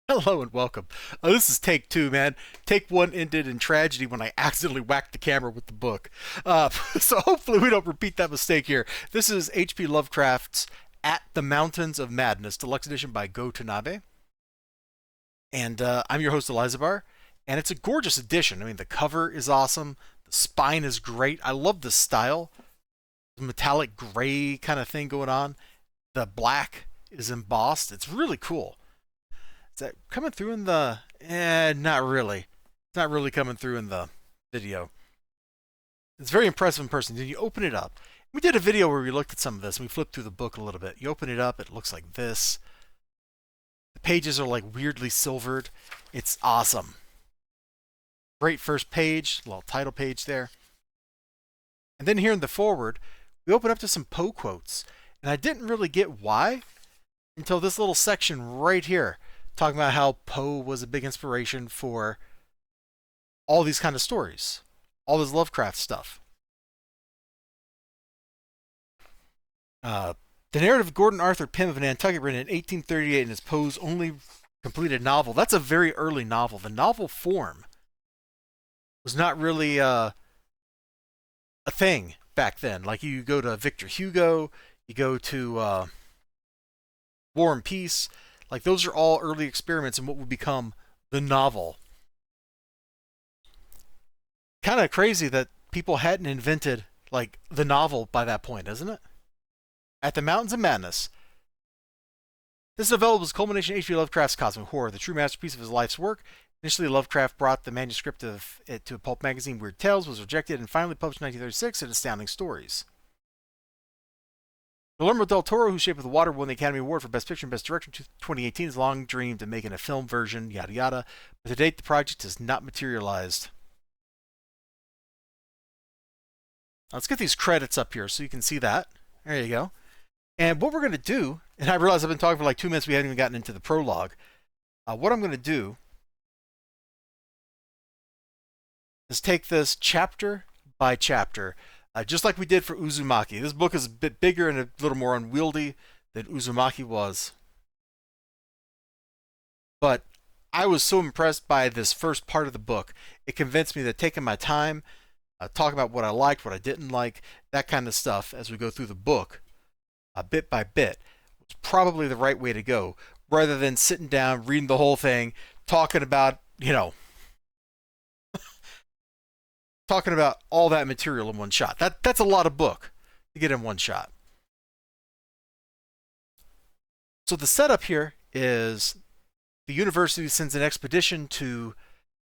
Hello and welcome. This is take two, man. Take one ended in tragedy when I accidentally whacked the camera with the book. So hopefully we don't repeat that mistake here. This is H.P. Lovecraft's At the Mountains of Madness, deluxe edition by Go Tanabe. And I'm your host, Elizibar. And it's a gorgeous edition. I mean, the cover is awesome. The spine is great. I love the style. The metallic gray kind of thing going on. The black is embossed. It's really cool. Is that coming through in the... not really. It's not really coming through in the video. It's very impressive in person. Then you open it up. We did a video where we looked at some of this and we flipped through the book a little bit. You open it up, it looks like this. The pages are like weirdly silvered. It's awesome. Great first page, little title page there. And then here in the forward, we open up to some Poe quotes. And I didn't really get why until this little section right here, talking about how Poe was a big inspiration for all these kind of stories, all this Lovecraft stuff. The narrative of Gordon Arthur Pym of Nantucket, written in 1838, and is Poe's only completed novel. That's a very early novel. The novel form was not really a thing back then. Like you go to Victor Hugo, you go to War and Peace. Like those are all early experiments in what would become the novel. Kind of crazy that people hadn't invented like the novel by that point, isn't it? At the Mountains of Madness. This novella was a culmination of H.P. Lovecraft's cosmic horror, the true masterpiece of his life's work. Initially, Lovecraft brought the manuscript of it to a pulp magazine, Weird Tales, was rejected, and finally published in 1936 in Astounding Stories. Guillermo del Toro, who shaped the water, won the Academy Award for Best Picture and Best Director in 2018, has long dreamed of making a film version, yada yada, but to date the project has not materialized. Let's get these credits up here so you can see that. There you go. And what we're going to do, and I realize I've been talking for like 2 minutes, we haven't even gotten into the prologue. What I'm going to do is take this chapter by chapter, just like we did for Uzumaki. This book is a bit bigger and a little more unwieldy than Uzumaki was. But I was so impressed by this first part of the book. It convinced me that taking my time, talking about what I liked, what I didn't like, that kind of stuff as we go through the book, bit by bit, was probably the right way to go, rather than sitting down, reading the whole thing, talking about, talking about all that material in one shot. That's a lot of book to get in one shot. So the setup here is the university sends an expedition to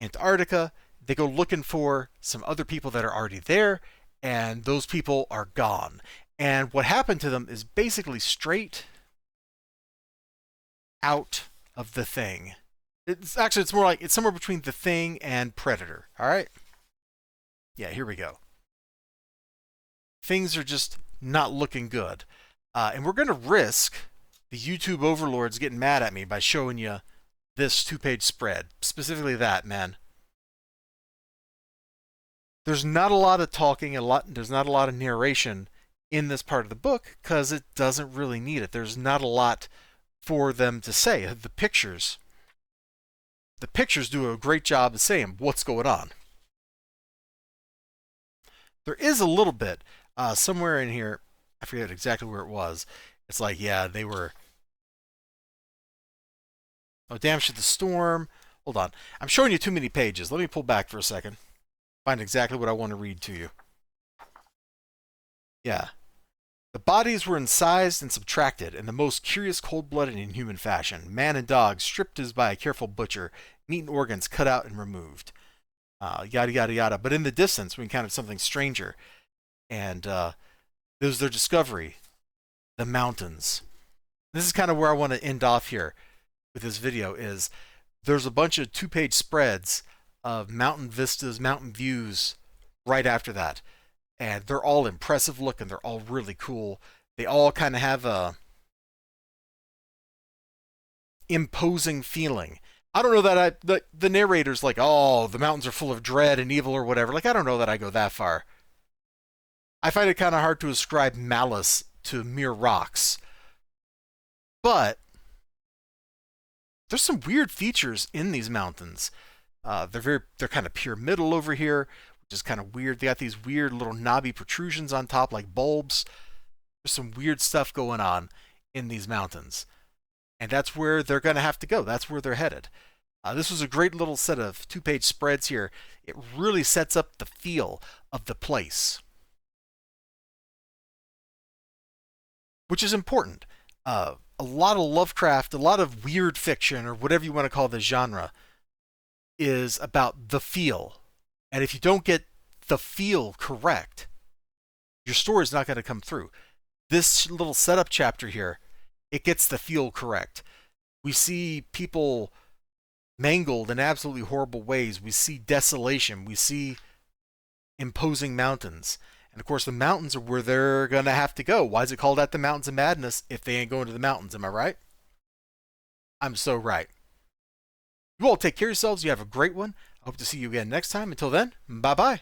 Antarctica. They go looking for some other people that are already there, and those people are gone. And what happened to them is basically straight out of The Thing. It's more like it's somewhere between The Thing and Predator. All right? Yeah, here we go. Things are just not looking good. And we're going to risk the YouTube overlords getting mad at me by showing you this 2-page spread. Specifically that, man. There's not a lot of talking, there's not a lot of narration in this part of the book because it doesn't really need it. There's not a lot for them to say. The pictures do a great job of saying what's going on. There is a little bit somewhere in here. I forget exactly where it was. It's like, yeah, they were. Oh, damn shit, the storm. Hold on. I'm showing you too many pages. Let me pull back for a second. Find exactly what I want to read to you. Yeah. The bodies were incised and subtracted in the most curious cold-blooded and inhuman fashion. Man and dog stripped as by a careful butcher, meat and organs cut out and removed. Yada, yada, yada. But in the distance, we encountered something stranger. And this was their discovery. The mountains. This is kind of where I want to end off here with this video is there's a bunch of 2-page spreads of mountain vistas, mountain views right after that. And they're all impressive looking. They're all really cool. They all kind of have a imposing feeling. I don't know that the narrator's like, oh, the mountains are full of dread and evil or whatever. Like, I don't know that I go that far. I find it kind of hard to ascribe malice to mere rocks. But There's some weird features in these mountains. They're kind of pyramidal over here, which is kind of weird. They got these weird little knobby protrusions on top like bulbs. There's some weird stuff going on in these mountains. And that's where they're going to have to go. That's where they're headed. This was a great little set of 2-page spreads here. It really sets up the feel of the place, which is important. A lot of Lovecraft, a lot of weird fiction, or whatever you want to call the genre, is about the feel. And if you don't get the feel correct, your story is not going to come through. This little setup chapter here, it gets the feel correct. We see people mangled in absolutely horrible ways. We see desolation. We see imposing mountains. And of course, the mountains are where they're going to have to go. Why is it called that the Mountains of Madness if they ain't going to the mountains? Am I right? I'm so right. You all take care of yourselves. You have a great one. I hope to see you again next time. Until then, bye bye.